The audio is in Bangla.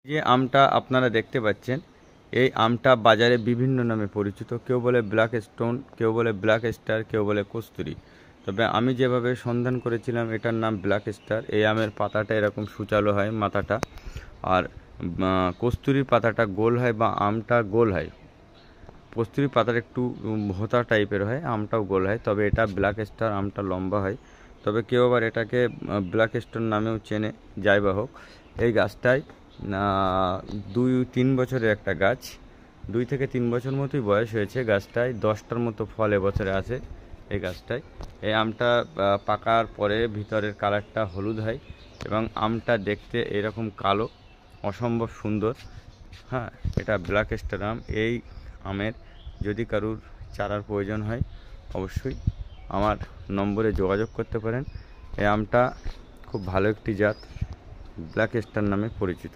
যে আমটা আপনারা দেখতে পাচ্ছেন, এই আমটা বাজারে বিভিন্ন নামে পরিচিত। কেউ বলে ব্ল্যাক স্টোন, কেউ বলে ব্ল্যাক স্টার, কেউ বলে কস্তুরি। তবে আমি যেভাবে সন্ধান করেছিলাম এটার নাম ব্ল্যাক স্টার। এই আমের পাতাটা এরকম সুচালো হয় মাথাটা, আর কস্তুরির পাতাটা গোল হয় বা আমটা গোল হয়। কস্তুরির পাতাটা একটু ভোঁতা টাইপের হয়, আমটাও গোল হয়। তবে এটা ব্ল্যাক স্টার, আমটা লম্বা হয়। তবে কেউ আবার এটাকে ব্ল্যাক স্টোন নামেও চেনে। যাই বা হোক, এই গাছটায় 2-3 বছরের একটা গাছ, 2 থেকে 3 বছর মতোই বয়স হয়েছে। গাছটায় 10টার মতো ফল এবছরে আছে এই গাছটায়। এই আমটা পাকার পরে ভিতরের কালারটা হলুদ হয় এবং আমটা দেখতে এরকম কালো, অসম্ভব সুন্দর। হ্যাঁ, এটা ব্ল্যাক স্টার আম। এই আমের যদি কারুর চারার প্রয়োজন হয় অবশ্যই আমার নম্বরে যোগাযোগ করতে পারেন। এই আমটা খুব ভালো একটি জাত, ব্ল্যাক স্টার নামে পরিচিত।